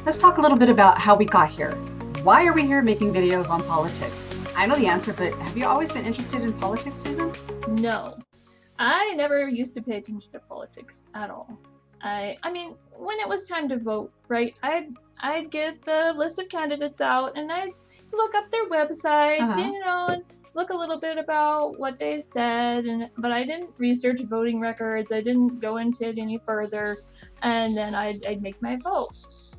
Let's talk a little bit about how we got here. Why are we here making videos on politics? I know the answer, but have you always been interested in politics, Susan? No, I never used to pay attention to politics at all. I mean, when it was time to vote, right? I'd get the list of candidates out and I'd look up their websites, Uh-huh. and look a little bit about what they said, but I didn't research voting records. I didn't go into it any further, and then I'd make my vote,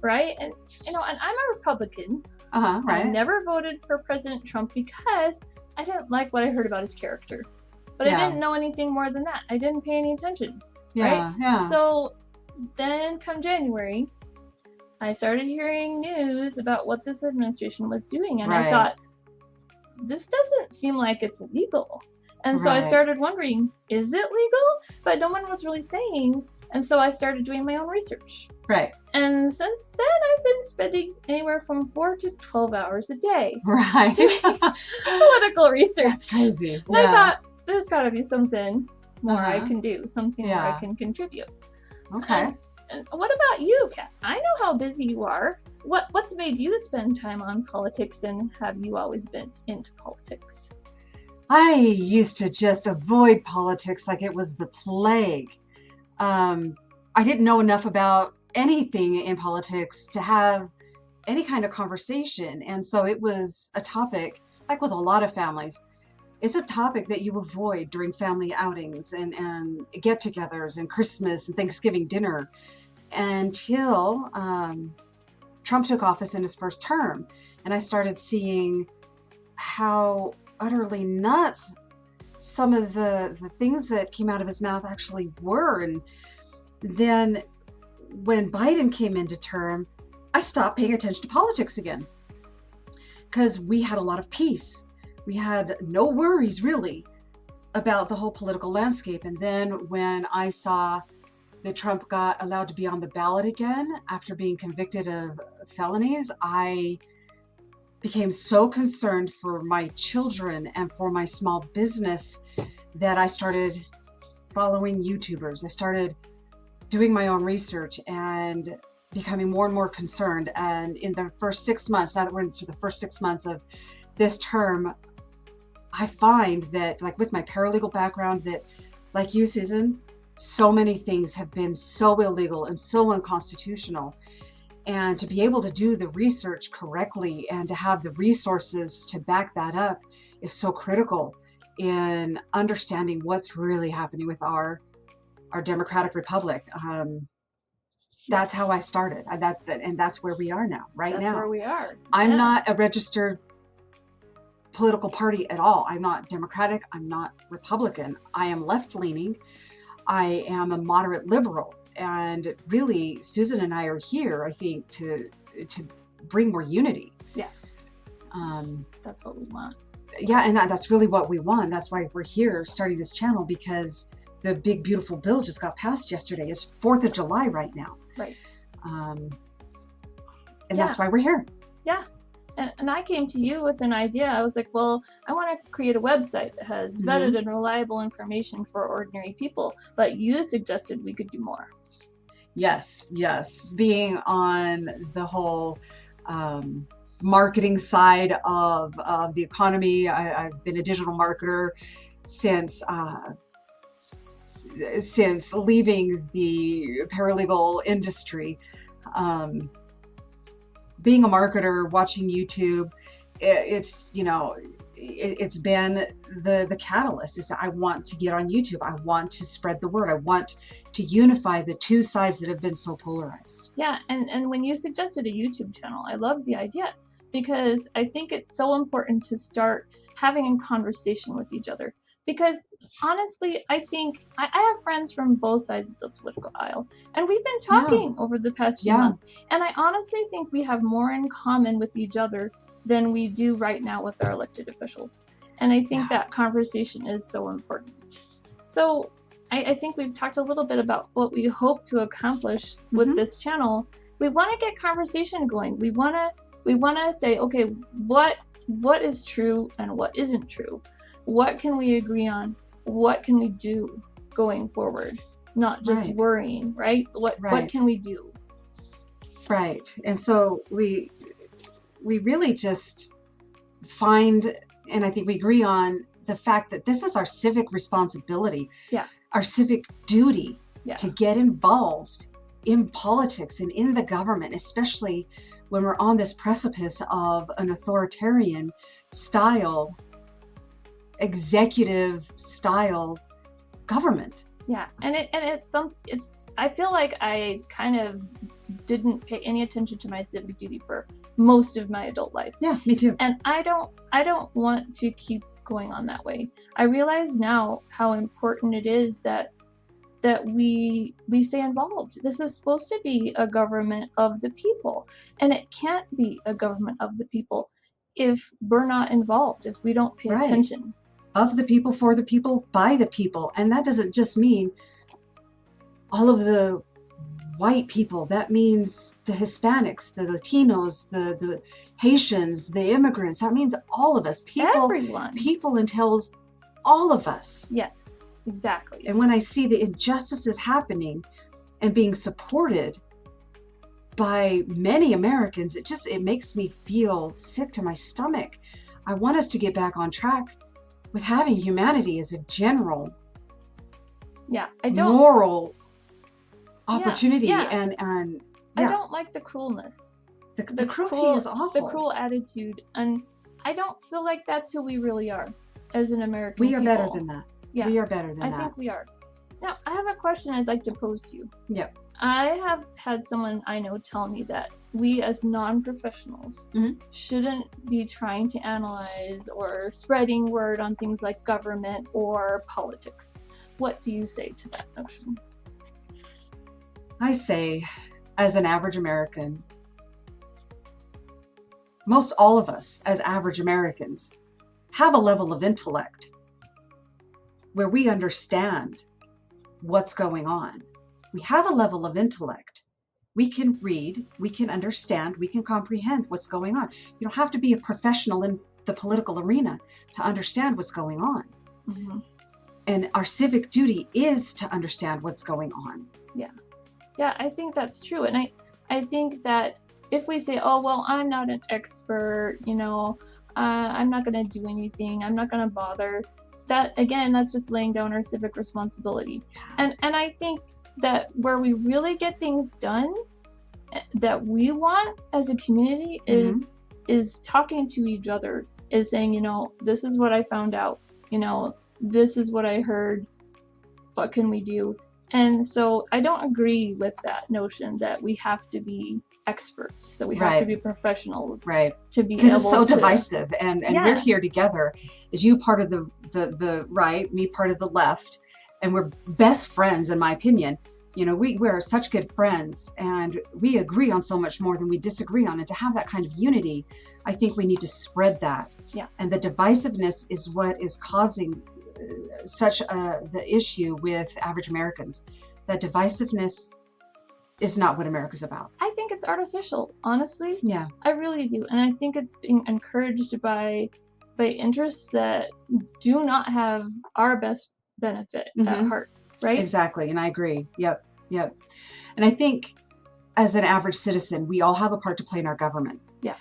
right? And I'm a Republican. Uh-huh, I right. never voted for President Trump because I didn't like what I heard about his character. But I Yeah. didn't know anything more than that. I didn't pay any attention, right? Yeah, yeah. So then come January, I started hearing news about what this administration was doing, and I Right. thought, this doesn't seem like it's legal. And so I Right. started wondering, is it legal? But no one was really saying, and so I started doing my own research. Right. And since then, I've been spending anywhere from 4 to 12 hours a day Right. doing political research. That's crazy. And I Yeah. thought, there's got to be something more I Uh-huh. can do, something more I Yeah. can contribute. Okay. And what about you, Kat? I know how busy you are. What's made you spend time on politics, and have you always been into politics? I used to just avoid politics like it was the plague. I didn't know enough about anything in politics to have any kind of conversation. And so it was a topic, like with a lot of families, it's a topic that you avoid during family outings and get togethers and Christmas and Thanksgiving dinner until Trump took office in his first term. And I started seeing how utterly nuts some of the things that came out of his mouth actually were. And then when Biden came into term, I stopped paying attention to politics again because we had a lot of peace. We had no worries really about the whole political landscape. And then when I saw that Trump got allowed to be on the ballot again after being convicted of felonies, I became so concerned for my children and for my small business that I started following YouTubers. I started doing my own research and becoming more and more concerned. And in the first 6 months, now that we're into the first 6 months of this term, I find that, like with my paralegal background, that like you, Susan, so many things have been so illegal and so unconstitutional. And to be able to do the research correctly and to have the resources to back that up is so critical in understanding what's really happening with our democratic republic. That's how I started. And that's where we are now, right That's now. where we are. I'm Yeah. not a registered political party at all. I'm not Democratic. I'm not Republican. I am left-leaning. I am a moderate liberal. And really, Susan and I are here, I think, to bring more unity. Yeah. That's what we want. Yeah, and that's really what we want. That's why we're here starting this channel, because the big, beautiful bill just got passed yesterday. It's 4th of July right now. Right. And that's why we're here. Yeah. And I came to you with an idea. I was like, well, I want to create a website that has vetted and reliable information for ordinary people. But you suggested we could do more. Yes. Being on the whole marketing side of the economy, I've been a digital marketer since leaving the paralegal industry. Being a marketer, watching YouTube, it's been the catalyst. I want to get on YouTube. I want to spread the word. I want to unify the two sides that have been so polarized. Yeah, and when you suggested a YouTube channel, I loved the idea, because I think it's so important to start having a conversation with each other. Because honestly, I think I have friends from both sides of the political aisle, and we've been talking over the past few months, and I honestly think we have more in common with each other than we do right now with our elected officials. And I think that conversation is so important. So I think we've talked a little bit about what we hope to accomplish with this channel. We want to get conversation going. We want to say, okay, what is true and what isn't true? What can we agree on? What can we do going forward? Not just worrying, right? What can we do? Right. And so we really just find, and I think we agree on the fact that this is our civic responsibility, Yeah. our civic duty Yeah. to get involved in politics and in the government, especially when we're on this precipice of an authoritarian style, executive style government. Yeah. And it's I feel like I kind of didn't pay any attention to my civic duty for most of my adult life. Yeah, me too. And I don't want to keep going on that way. I realize now how important it is that we stay involved. This is supposed to be a government of the people, and it can't be a government of the people if we're not involved, if we don't pay Right. attention. Of the people, for the people, by the people. And that doesn't just mean all of the white people. That means the Hispanics, the Latinos, the Haitians, the immigrants. That means all of us. Everyone. People entails all of us. Yes, exactly. And when I see the injustices happening and being supported by many Americans, it makes me feel sick to my stomach. I want us to get back on track with having humanity as a general moral opportunity. And I don't like the cruelness. The cruelty is awful. The cruel attitude, and I don't feel like that's who we really are as an American We are people. better than that. Yeah, we are better than that. I think we are. Now, I have a question I'd like to pose to you. Yep. I have had someone I know tell me that we as non-professionals shouldn't be trying to analyze or spreading word on things like government or politics. What do you say to that notion? I say, as an average American, most all of us as average Americans have a level of intellect where we understand what's going on. We have a level of intellect. We can read, we can understand, we can comprehend what's going on. You don't have to be a professional in the political arena to understand what's going on. Mm-hmm. And our civic duty is to understand what's going on. Yeah. Yeah, I think that's true. And I think that if we say, oh, well, I'm not an expert, I'm not going to do anything, I'm not going to bother, that, again, that's just laying down our civic responsibility. And I think that where we really get things done that we want as a community is talking to each other, is saying, this is what I found out, this is what I heard, what can we do? And so I don't agree with that notion that we have to be experts, that we have to be professionals, to be because it's so divisive. And we're here together as you part of the right, me part of the left, and we're best friends, in my opinion. We're such good friends, and we agree on so much more than we disagree on. And to have that kind of unity, I think we need to spread that. Yeah. And the divisiveness is what is causing such the issue with average Americans. That divisiveness is not what America's about. I think it's artificial, honestly. Yeah. I really do. And I think it's being encouraged by interests that do not have our best benefit at heart, right? Exactly. And I agree. Yep. And I think as an average citizen, we all have a part to play in our government. Yeah.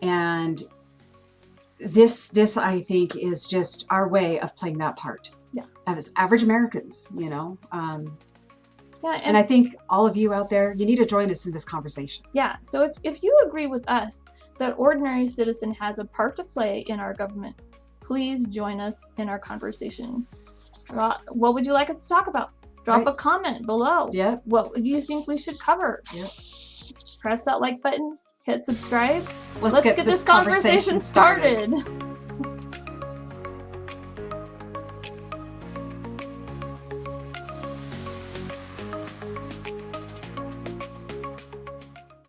And this I think is just our way of playing that part. Yeah. As average Americans, Yeah, and I think all of you out there, you need to join us in this conversation. Yeah. So if you agree with us that ordinary citizen has a part to play in our government, please join us in our conversation. What would you like us to talk about? Drop a comment below. Yeah. What do you think we should cover? Yep. Press that like button, hit subscribe. Let's get this conversation started.